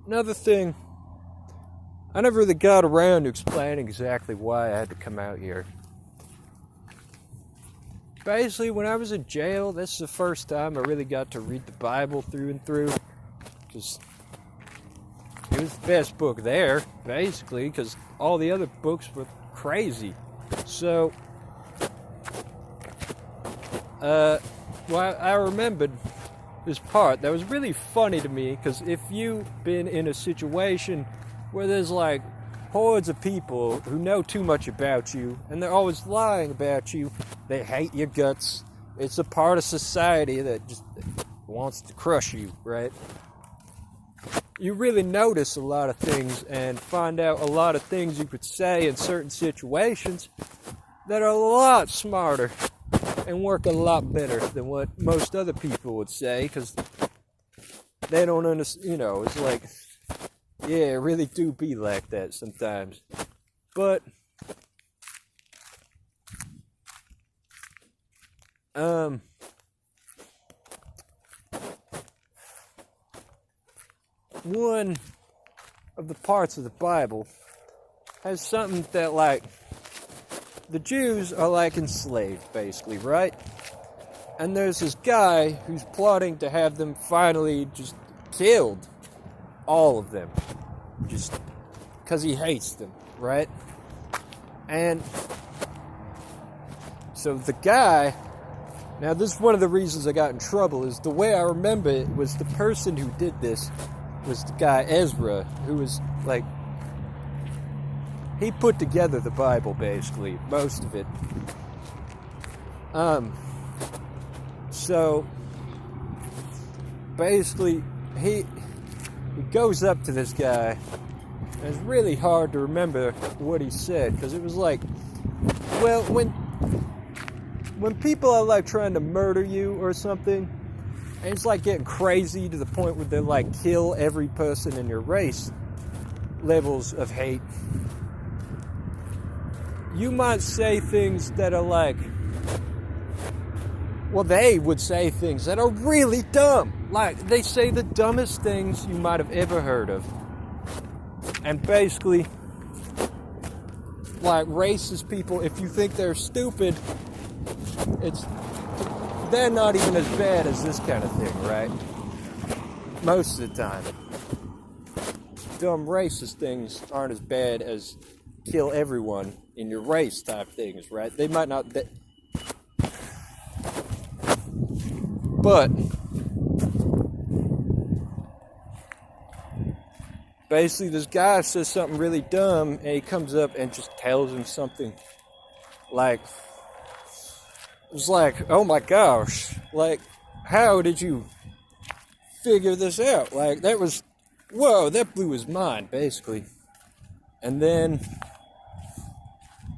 another thing, I never really got around to explaining exactly why I had to come out here. Basically, when I was in jail, this is the first time I really got to read the Bible through and through. Because it was the best book there, basically, because all the other books were crazy. So, I remembered this part that was really funny to me, because if you've been in a situation where there's like hordes of people who know too much about you, and they're always lying about you, they hate your guts, it's a part of society that just wants to crush you, right? You really notice a lot of things and find out a lot of things you could say in certain situations that are a lot smarter and work a lot better than what most other people would say, because they don't understand, it's like, yeah, it really do be like that sometimes. But, one of the parts of the Bible has something that, like, the Jews are like enslaved, basically, right? And there's this guy who's plotting to have them finally just killed. All of them. Just because he hates them, right? And so the guy, now this is one of the reasons I got in trouble, is the way I remember it was the person who did this was the guy Ezra, who was like, he put together the Bible, basically, most of it. So basically he goes up to this guy, and it's really hard to remember what he said, because it was like, well, when people are like trying to murder you or something, and it's like getting crazy to the point where they like kill every person in your race, levels of hate, you might say things that are like, well, they would say things that are really dumb. Like, they say the dumbest things you might have ever heard of. And basically, like, racist people, if you think they're stupid, they're not even as bad as this kind of thing, right? Most of the time. Dumb racist things aren't as bad as kill everyone in your race type things, right? They might not... But basically this guy says something really dumb, and he comes up and just tells him something like, it was like, oh my gosh, like, how did you figure this out? Like, that was, whoa, that blew his mind, basically. And then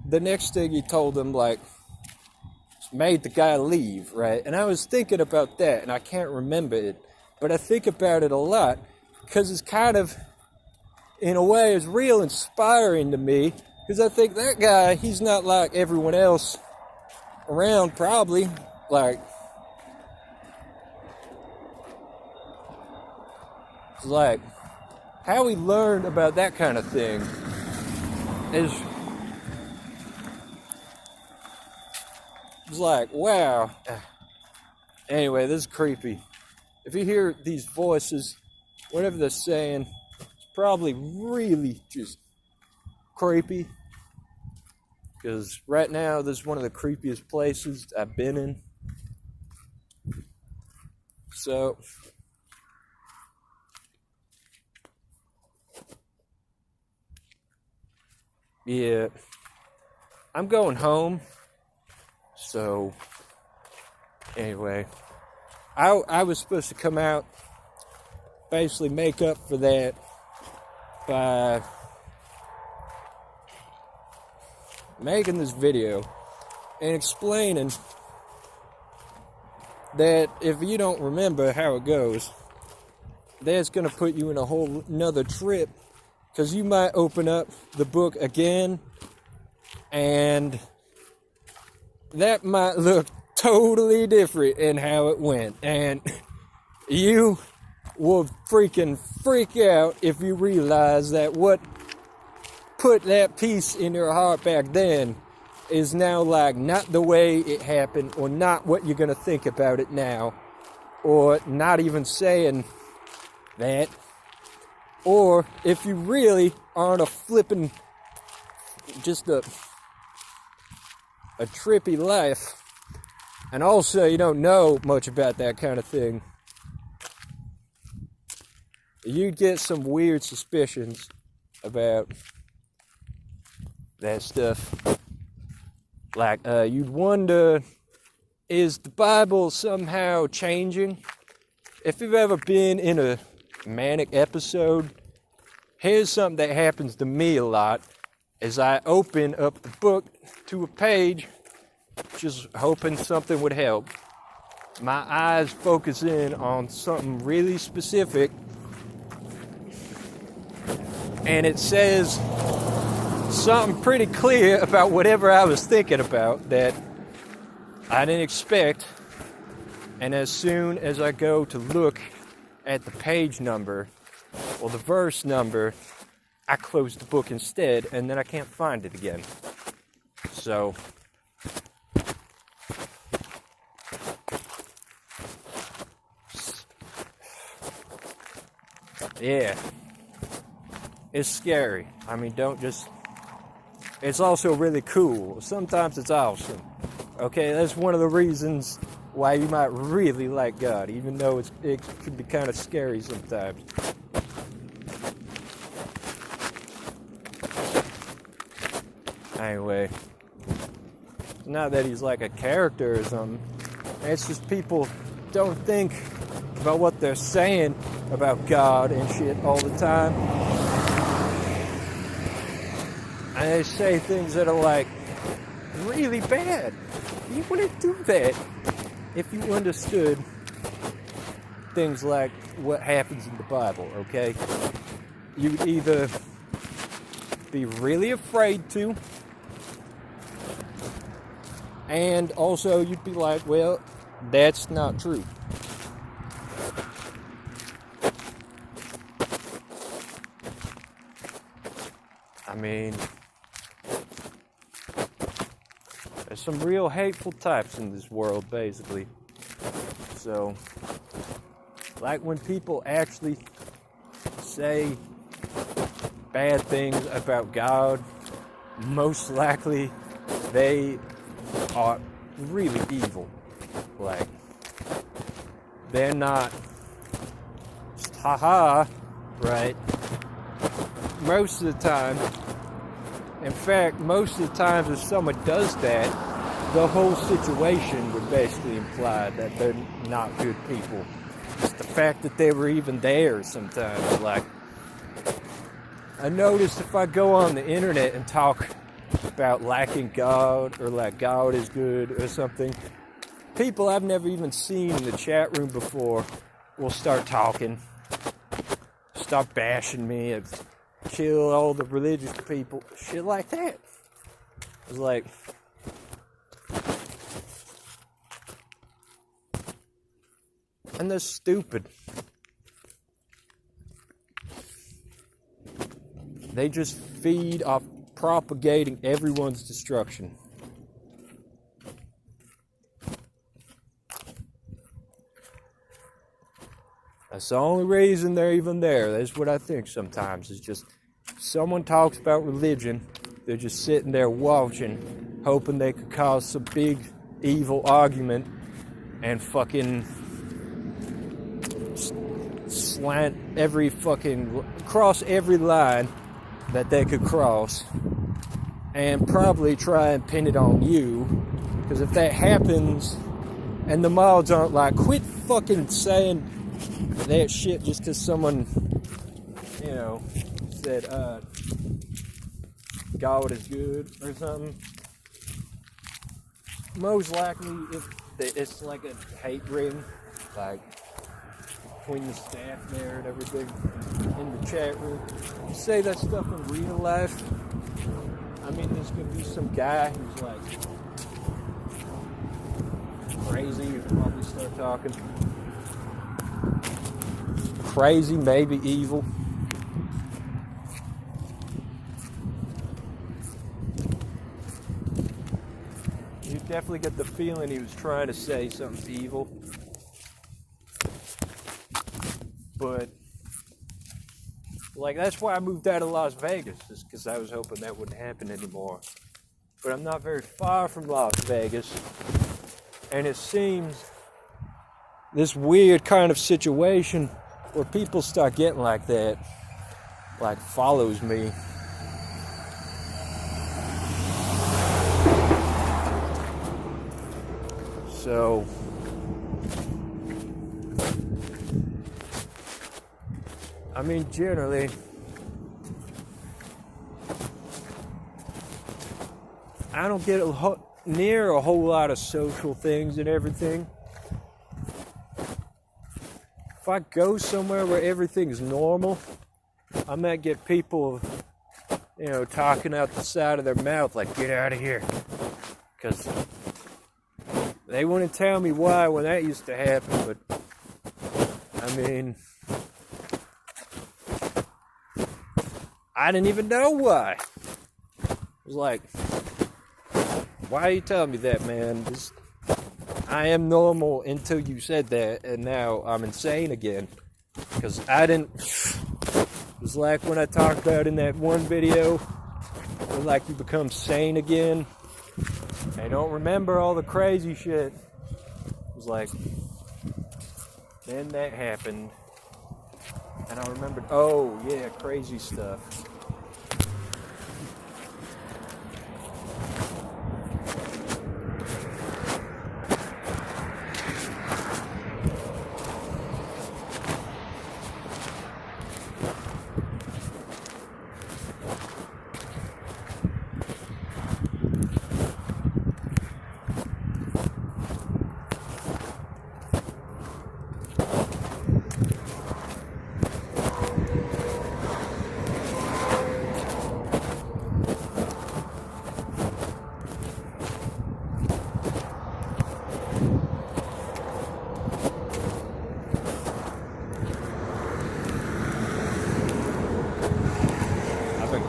the next thing he told him, like, made the guy leave, right? And I was thinking about that, and I can't remember it, but I think about it a lot, because it's kind of, in a way, it's real inspiring to me, because I think that guy, he's not like everyone else around, probably, like, it's like, how he learned about that kind of thing is, it's like, wow. Anyway, this is creepy. If you hear these voices, whatever they're saying, it's probably really just creepy. Because right now, this is one of the creepiest places I've been in. So, yeah, I'm going home. So, anyway, I was supposed to come out, basically make up for that by making this video and explaining that if you don't remember how it goes, that's going to put you in a whole nother trip, because you might open up the book again and that might look totally different in how it went, and you will freaking freak out if you realize that what put that peace in your heart back then is now like not the way it happened, or not what you're gonna think about it now, or not even saying that, or if you really aren't a flippin' just a trippy life, and also you don't know much about that kind of thing, you get some weird suspicions about that stuff. Like, you'd wonder, is the Bible somehow changing? If you've ever been in a manic episode, here's something that happens to me a lot, as I open up the book to a page, just hoping something would help. My eyes focus in on something really specific, and it says something pretty clear about whatever I was thinking about that I didn't expect. And as soon as I go to look at the page number or the verse number, I close the book instead, and then I can't find it again. So yeah, it's scary. I mean, it's also really cool. Sometimes it's awesome. Okay, that's one of the reasons why you might really like God, even though it can be kind of scary sometimes. Anyway, it's not that he's like a character or something. It's just people don't think about what they're saying about God and shit all the time. And they say things that are like really bad. You wouldn't do that if you understood things like what happens in the Bible, okay? You'd either be really afraid to, and also you'd be like, well, that's not true. I mean, there's some real hateful types in this world, basically. So, like when people actually say bad things about God, most likely they are really evil. Like, they're not just haha, right? Most of the time, in fact, most of the times if someone does that, the whole situation would basically imply that they're not good people. Just the fact that they were even there sometimes. Like, I noticed if I go on the internet and talk about liking God, or like God is good or something, people I've never even seen in the chat room before will start talking, start bashing me, kill all the religious people, shit like that. It's like, and they're stupid. They just feed off propagating everyone's destruction. That's the only reason they're even there. That's what I think sometimes. It's just someone talks about religion, they're just sitting there watching, hoping they could cause some big evil argument and fucking slant every fucking, cross every line that they could cross, and probably try and pin it on you. Because if that happens and the mods aren't like, quit fucking saying that shit just because someone, you know, said God is good or something, most likely it's like a hate ring, like between the staff there and everything in the chat room. You say that stuff in real life, I mean, there's gonna be some guy who's like crazy who'll probably start talking. crazy, maybe evil. You definitely get the feeling he was trying to say something evil. But, like, that's why I moved out of Las Vegas, is because I was hoping that wouldn't happen anymore. But I'm not very far from Las Vegas, and it seems this weird kind of situation where people start getting like that, like, follows me. So, I mean, generally, I don't get near a whole lot of social things and everything. If I go somewhere where everything's normal, I might get people, you know, talking out the side of their mouth like, get out of here. Because they wouldn't tell me why when that used to happen, but, I mean, I didn't even know why. It was like, why are you telling me that, man? I am normal until you said that, and now I'm insane again. Because I didn't... It was like when I talked about in that one video, where like you become sane again. I don't remember all the crazy shit. It was like, then that happened. And I remembered, oh yeah, crazy stuff.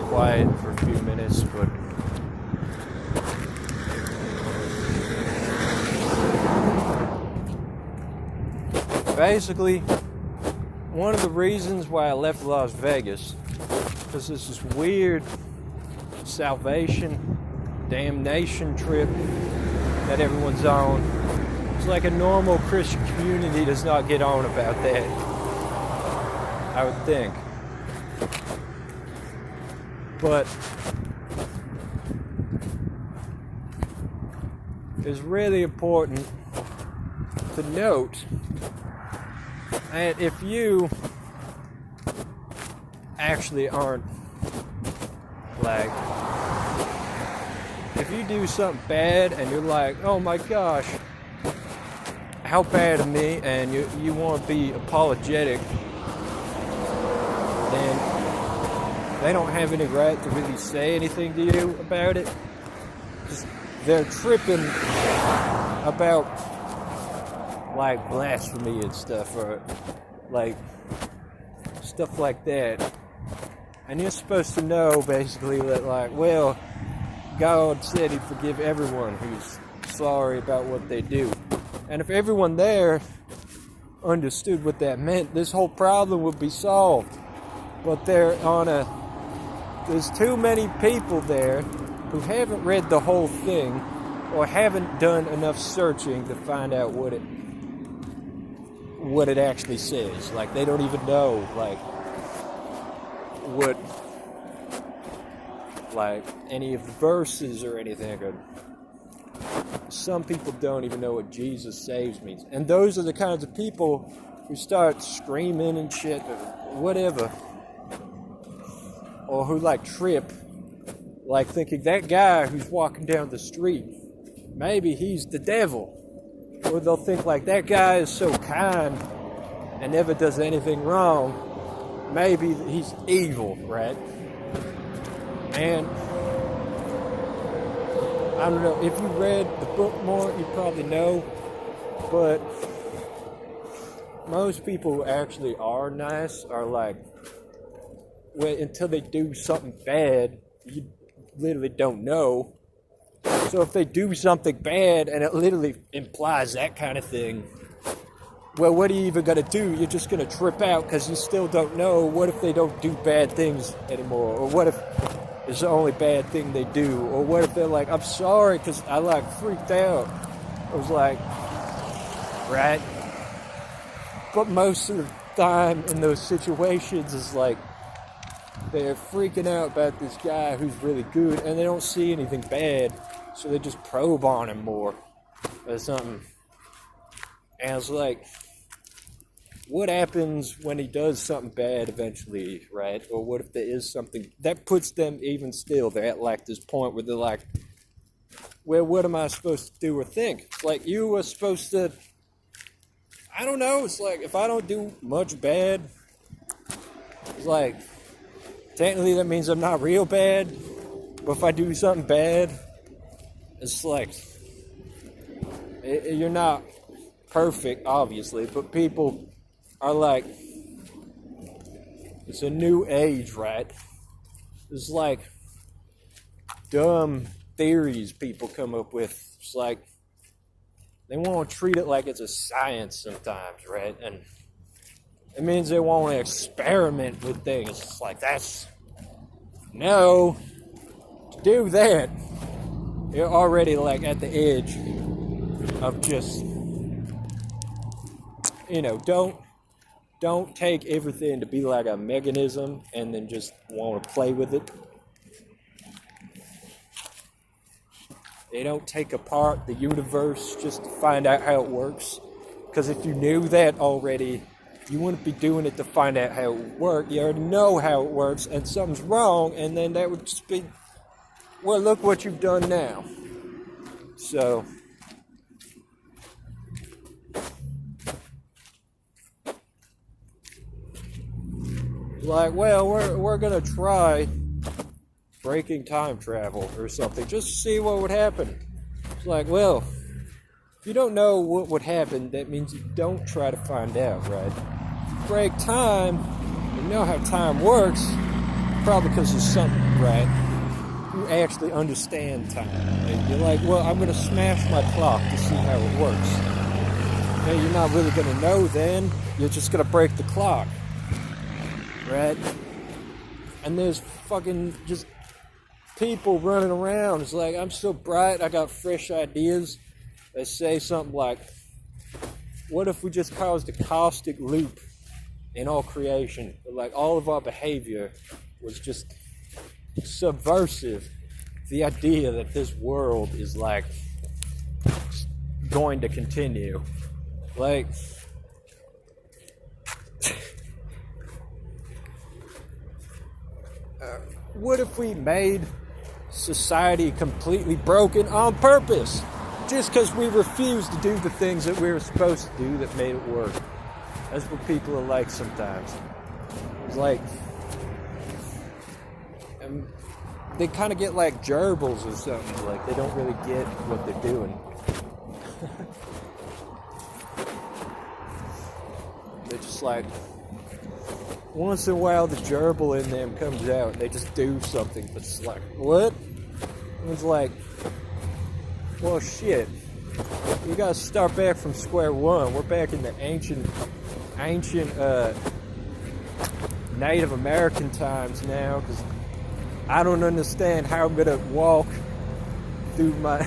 Quiet for a few minutes, but basically one of the reasons why I left Las Vegas was this weird salvation, damnation trip that everyone's on. It's like a normal Christian community does not get on about that, I would think. But it's really important to note that if you actually aren't, like, if you do something bad and you're like, oh my gosh, how bad of me, and you want to be apologetic, then they don't have any right to really say anything to you about it. They're tripping about, like, blasphemy and stuff, or like stuff like that. And you're supposed to know, basically, that, like, well, God said he'd forgive everyone who's sorry about what they do. And if everyone there understood what that meant, this whole problem would be solved. But there's too many people there who haven't read the whole thing or haven't done enough searching to find out what it actually says. Like, they don't even know, like, what, like, any of the verses or anything. Some people don't even know what Jesus saves means. And those are the kinds of people who start screaming and shit or whatever. Or who, like, trip, like, thinking that guy who's walking down the street, maybe he's the devil. Or they'll think, like, that guy is so kind and never does anything wrong, maybe he's evil, right? And I don't know, if you read the book more, you probably know, but most people who actually are nice are like, well, until they do something bad, you literally don't know. So if they do something bad and it literally implies that kind of thing, well, what are you even going to do? You're just going to trip out because you still don't know. What if they don't do bad things anymore? Or what if it's the only bad thing they do? Or what if they're like, I'm sorry because I like freaked out. I was like, right? But most of the time in those situations is like, they're freaking out about this guy who's really good and they don't see anything bad. So they just probe on him more or something. And I was like, what happens when he does something bad eventually, right? Or what if there is something that puts them even still? They're at like this point where they're like, well, what am I supposed to do or think? It's like you were supposed to, I don't know. It's like if I don't do much bad, it's like technically that means I'm not real bad. But if I do something bad, it's like you're not perfect, obviously, but people are like, it's a new age, right? It's like dumb theories people come up with. It's like they want to treat it like it's a science sometimes, right? And it means they want to experiment with things. It's like, that's no, to do that, you're already like at the edge of just, you know, don't take everything to be like a mechanism and then just want to play with it. They don't take apart the universe just to find out how it works. Because if you knew that already, you wouldn't be doing it to find out how it works. You already know how it works and something's wrong, and then that would just be, well, look what you've done now. So like, well, we're gonna try breaking time travel or something just to see what would happen. It's like, well, if you don't know what would happen, that means you don't try to find out, right? Break time, you know how time works, probably because there's something, right? You actually understand time. And you're like, well, I'm going to smash my clock to see how it works. And you're not really going to know then. You're just going to break the clock. Right? And there's fucking just people running around. It's like, I'm so bright, I got fresh ideas. They say something like, what if we just caused a caustic loop in all creation? Like, all of our behavior was just subversive. The idea that this world is like going to continue. Like, what if we made society completely broken on purpose? Just because we refuse to do the things that we were supposed to do that made it work. That's what people are like sometimes. It's like, they kind of get like gerbils or something. Like, they don't really get what they're doing. They're just like, once in a while the gerbil in them comes out. They just do something. But it's like, what? It's like, well, shit. We gotta start back from square one. We're back in the ancient Native American times now, because I don't understand how I'm gonna walk through my,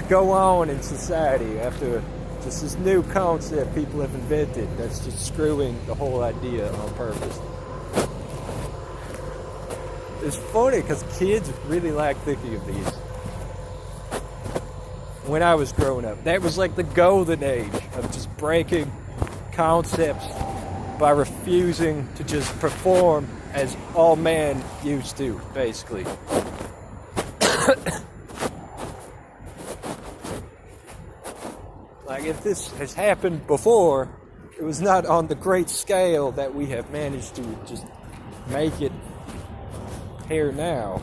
go on in society after just this new concept people have invented that's just screwing the whole idea on purpose. It's funny because kids really like thinking of these. When I was growing up, that was like the golden age of just breaking concepts by refusing to just perform as all man used to, basically. Like, if this has happened before, it was not on the great scale that we have managed to just make it here now.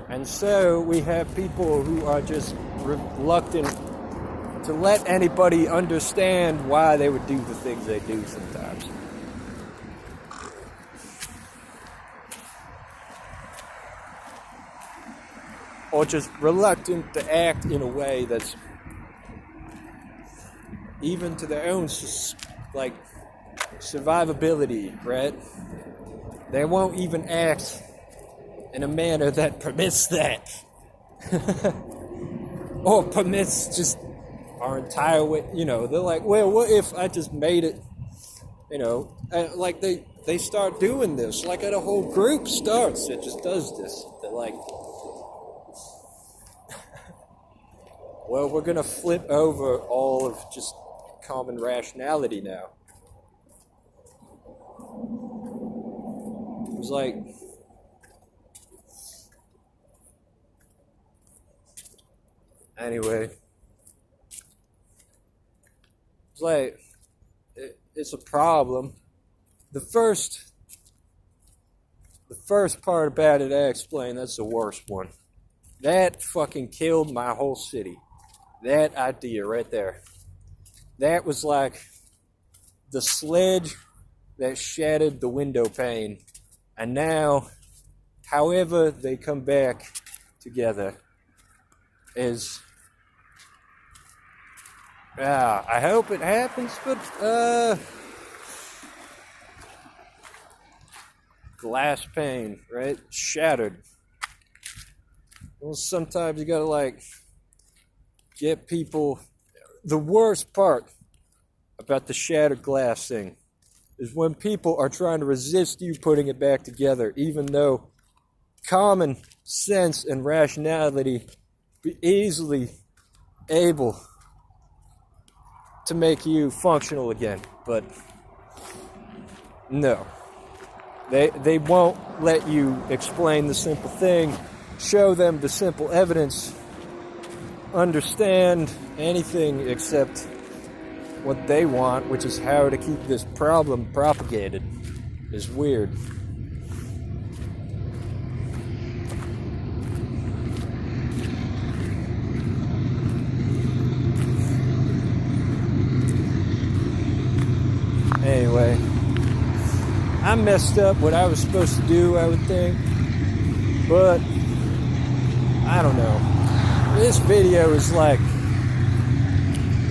And so we have people who are just reluctant to let anybody understand why they would do the things they do sometimes. Or just reluctant to act in a way that's even to their own, like, survivability, right? They won't even act in a manner that permits that. Or permits just our entire way, they're like, well, what if I just made it, like they start doing this, like a whole group starts, it just does this. They're like, well, we're gonna flip over all of just common rationality now. It was like, anyway, it's like, it's a problem. The first part about it I explained, that's the worst one. That fucking killed my whole city. That idea right there. That was like the sledge that shattered the window pane. And now, however they come back together is... I hope it happens, but, glass pane, right? Shattered. Well, sometimes you gotta, like, get people... The worst part about the shattered glass thing is when people are trying to resist you putting it back together, even though common sense and rationality be easily able to make you functional again. But no, they won't let you explain the simple thing, show them the simple evidence, understand anything except what they want, which is how to keep this problem propagated. Is weird. Anyway, I messed up what I was supposed to do, I would think, but I don't know. This video is like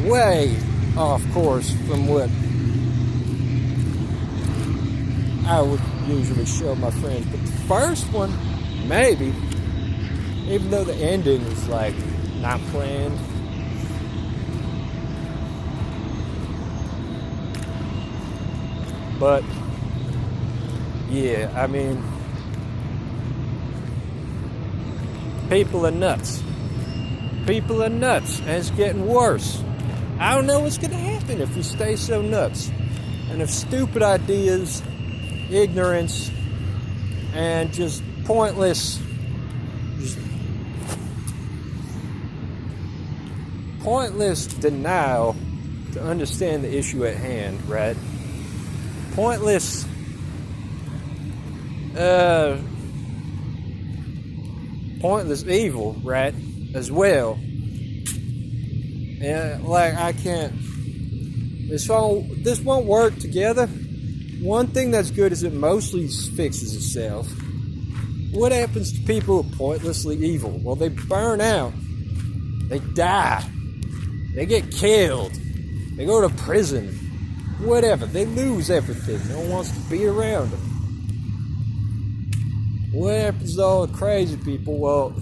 way off course from what I would usually show my friends. But the first one, maybe, even though the ending is like not planned. But yeah, I mean, people are nuts. People are nuts, and it's getting worse. I don't know what's going to happen if we stay so nuts. And if stupid ideas, ignorance, and just pointless denial to understand the issue at hand, right? Pointless evil, right, as well. And like, I can't, this won't work together. One thing that's good is it mostly fixes itself. What happens to people who are pointlessly evil? Well, they burn out, they die, they get killed, they go to prison, whatever, they lose everything. No one wants to be around them. What happens to all the crazy people? Well,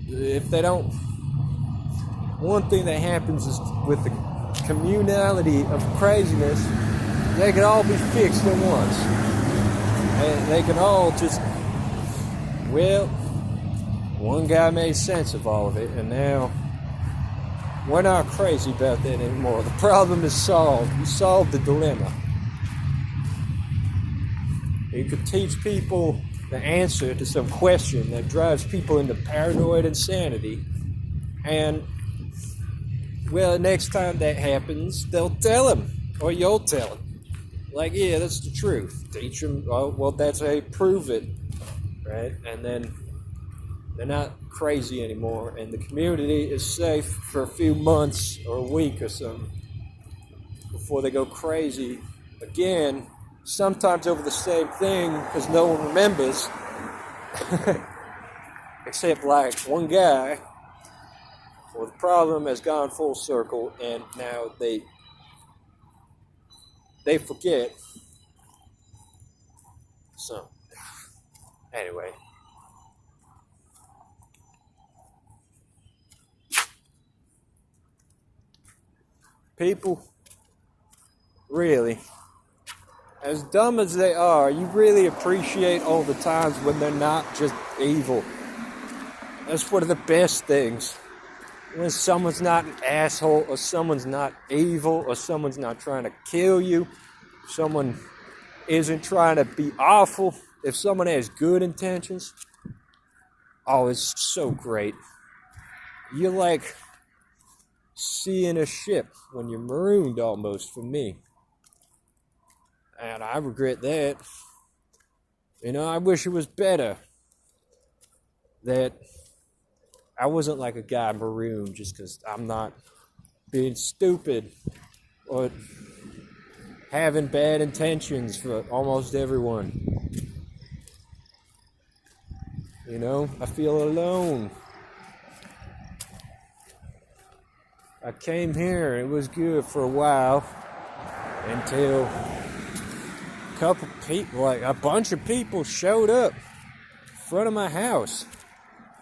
if they don't, one thing that happens is with the communality of craziness, they can all be fixed at once. And they can all just, well, one guy made sense of all of it, and now we're not crazy about that anymore. The problem is solved. We solved the dilemma. You could teach people the answer to some question that drives people into paranoid insanity, and, well, next time that happens, they'll tell him, or you'll tell him. Like, yeah, that's the truth. Teach them, oh, well, that's how you prove it, right? And then They're not crazy anymore, and the community is safe for a few months or a week or something before they go crazy again, sometimes over the same thing because no one remembers, except like one guy. Well, the problem has gone full circle, and now they forget. So, anyway. People, really, as dumb as they are, you really appreciate all the times when they're not just evil. That's one of the best things. When someone's not an asshole, or someone's not evil, or someone's not trying to kill you, someone isn't trying to be awful, if someone has good intentions, oh, it's so great. You're like seeing a ship when you're marooned almost, for me. And I regret that. You know, I wish it was better. That I wasn't like a guy marooned just because I'm not being stupid or having bad intentions for almost everyone. You know, I feel alone. I came here, it was good for a while until a couple people, like a bunch of people showed up in front of my house,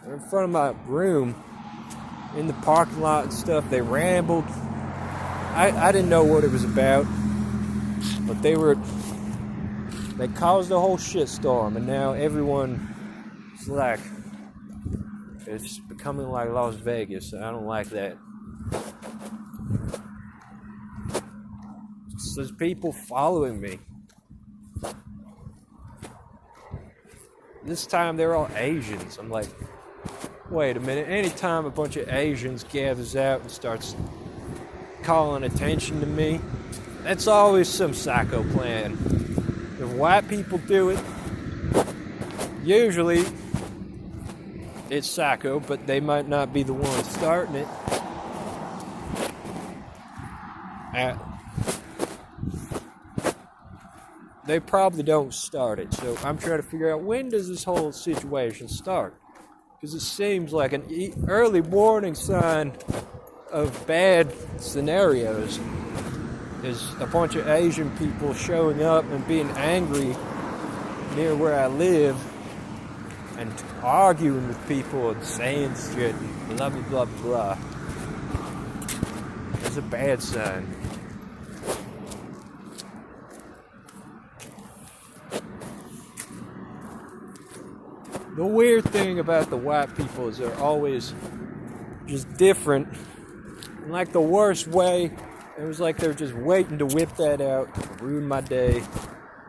or in front of my room, in the parking lot and stuff. They rambled. I didn't know what it was about, but they caused a whole shitstorm, and now everyone is like, it's becoming like Las Vegas, and I don't like that. There's people following me. This time they're all Asians. I'm like, wait a minute. Anytime a bunch of Asians gathers out and starts calling attention to me, that's always some psycho plan. If white people do it, usually it's psycho, but they might not be the ones starting it. They probably don't start it, so I'm trying to figure out, when does this whole situation start? Because it seems like an early warning sign of bad scenarios is a bunch of Asian people showing up and being angry near where I live and arguing with people and saying shit, blah, blah, blah, blah. That's a bad sign. The weird thing about the white people is they're always just different. In like the worst way. It was like they're just waiting to whip that out, ruin my day,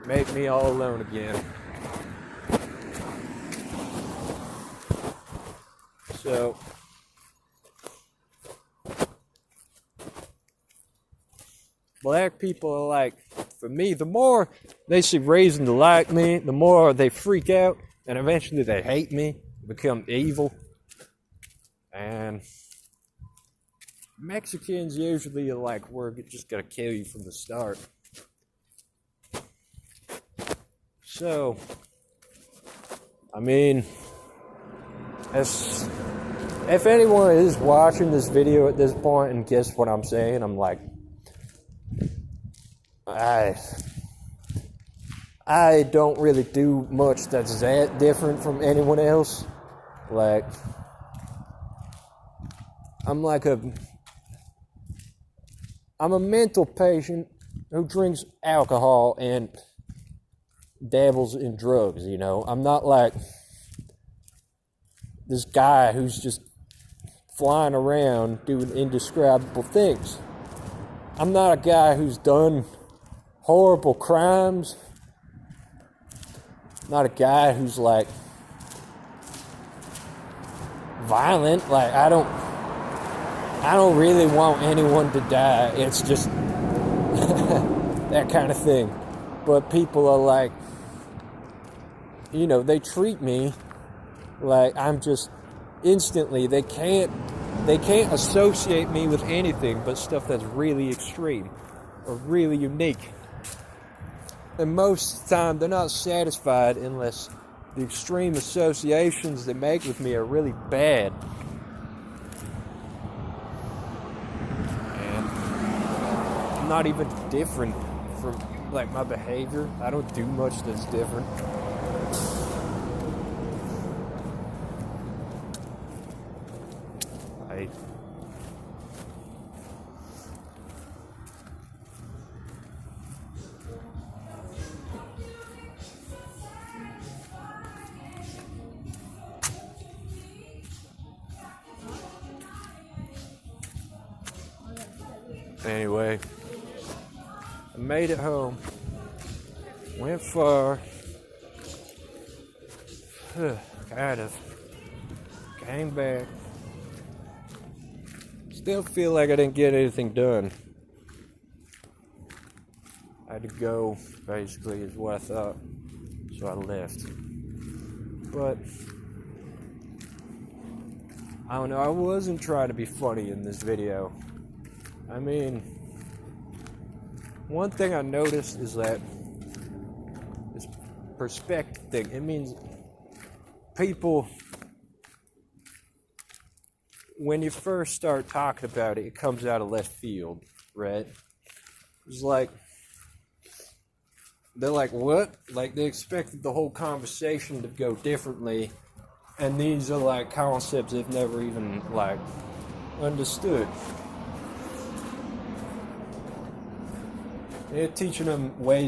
make me all alone again. So, black people are like, for me, the more they see reason to like me, the more they freak out. And eventually they hate me, become evil. And Mexicans usually are like, we're just going to kill you from the start. So, I mean, if anyone is watching this video at this point and guess what I'm saying, I'm like, I don't really do much that's that different from anyone else. Like, I'm a mental patient who drinks alcohol and dabbles in drugs, you know. I'm not like this guy who's just flying around doing indescribable things. I'm not a guy who's done horrible crimes. Not a guy who's like violent. Like, I don't really want anyone to die. It's just that kind of thing. But people are like, you know, they treat me like I'm just instantly they can't associate me with anything but stuff that's really extreme or really unique. And most of the time they're not satisfied unless the extreme associations they make with me are really bad. And I'm not even different from like my behavior. I don't do much that's different. Anyway, I made it home, went far, kind of, came back, still feel like I didn't get anything done. I had to go, basically, is what I thought, so I left. But, I don't know, I wasn't trying to be funny in this video. I mean, one thing I noticed is that this perspective thing, it means people, when you first start talking about it, it comes out of left field, right? It's like, they're like, what? Like, they expected the whole conversation to go differently, and these are like concepts they've never even like understood. They're teaching them ways